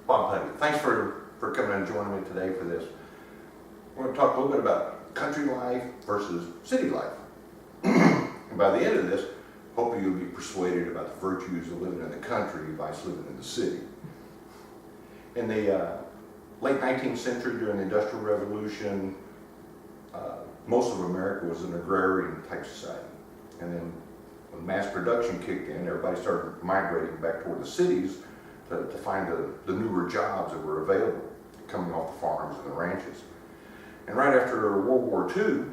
Bob Puckett. Thanks for coming and joining me today for this. We're going to talk a little bit about country life versus city life. And by the end of this, hopefully you'll be persuaded about the virtues of living in the country versus living in the city. In the late 19th century, during the Industrial Revolution, most of America was an agrarian type society. And then when mass production kicked in, everybody started migrating back toward the cities to find the newer jobs that were available, coming off the farms and the ranches. And right after World War II,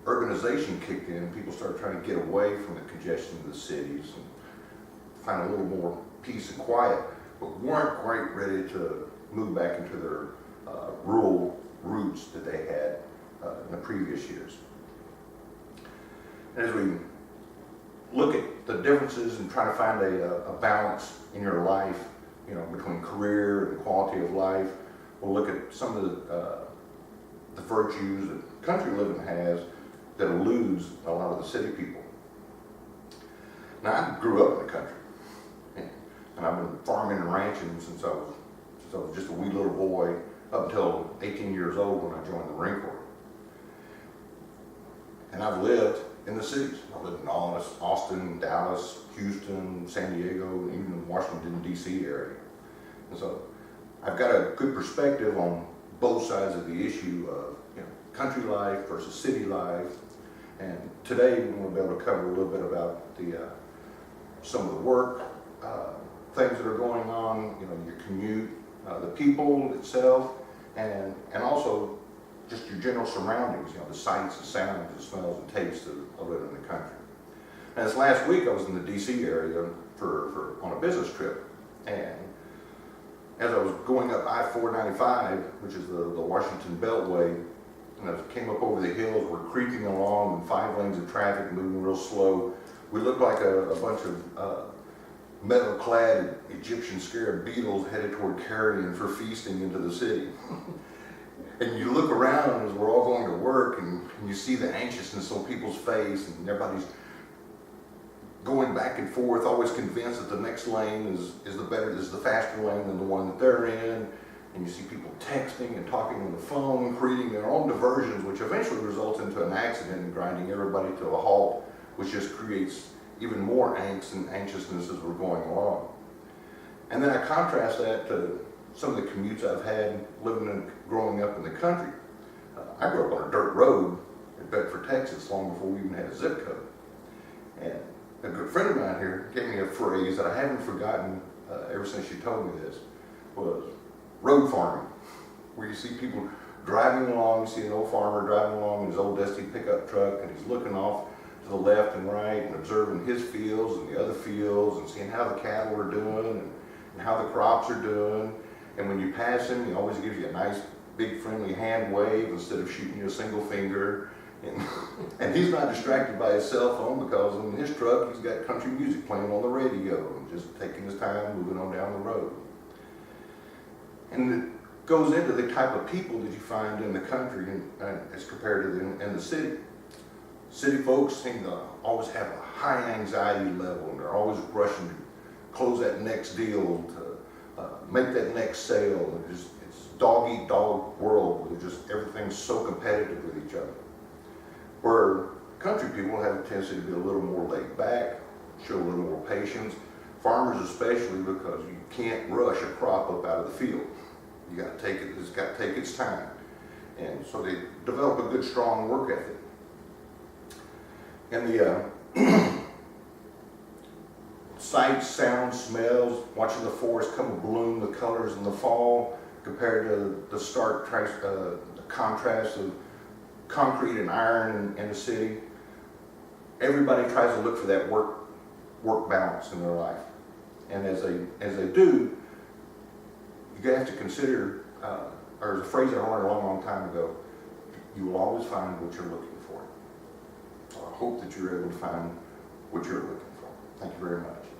urbanization kicked in. People started trying to get away from the congestion of the cities and find a little more peace and quiet, but weren't quite ready to move back into their rural roots that they had in the previous years. And as we look at the differences and try to find a balance in your life, between career and quality of life, we'll look at some of the virtues that country living has that eludes a lot of the city people. Now, I grew up in the country, and I've been farming and ranching since I was just a wee little boy up until 18 years old when I joined the Marine Corps. And I've lived in the cities. I lived in Austin, Dallas, Houston, San Diego, and even the Washington, D.C. area. And so I've got a good perspective on both sides of the issue of country life versus city life. And today we're going to be able to cover a little bit about some of the work, things that are going on, your commute, the people itself, and also just your general surroundings, the sights, the sounds, the smells, and tastes of living in the country. And this last week I was in the D.C. area on a business trip, and as I was going up I-495, which is the Washington Beltway, and as I came up over the hills, we're creeping along in 5 lanes of traffic, moving real slow. We looked like a bunch of metal-clad Egyptian scarab beetles headed toward carrion for feasting into the city. And you look around as we're all going to work, and you see the anxiousness on people's face, and everybody's going back and forth, always convinced that the next lane is the faster lane than the one that they're in. And you see people texting and talking on the phone, creating their own diversions, which eventually results into an accident and grinding everybody to a halt, which just creates even more angst and anxiousness as we're going along. And then I contrast that to some of the commutes I've had growing up in the country. I grew up on a dirt road in Bedford, Texas, long before we even had a zip code. And a good friend of mine here gave me a phrase that I haven't forgotten ever since she told me this, was road farming, where you see people driving along, you see an old farmer driving along in his old dusty pickup truck, and he's looking off to the left and right and observing his fields and the other fields and seeing how the cattle are doing and how the crops are doing. And when you pass him, he always gives you a nice, big, friendly hand wave instead of shooting you a single finger. And he's not distracted by his cell phone because in his truck, he's got country music playing on the radio and just taking his time moving on down the road. And it goes into the type of people that you find in the country as compared to in the city. City folks seem to always have a high anxiety level, and they're always rushing to close that next deal, to make that next sale. It's dog-eat-dog world where everything's so competitive with each other. Where country people have a tendency to be a little more laid back, show a little more patience. Farmers especially, because you can't rush a crop up out of the field. You got to take it. It's got to take its time, and so they develop a good, strong work ethic. And the sights, sounds, smells, watching the forest come bloom, the colors in the fall, compared to the stark the contrast of concrete and iron in the city. Everybody tries to look for that work balance in their life, and as they do, you have to consider. There's a phrase I learned a long time ago: you will always find what you're looking for. So I hope that you're able to find what you're looking for. Thank you very much.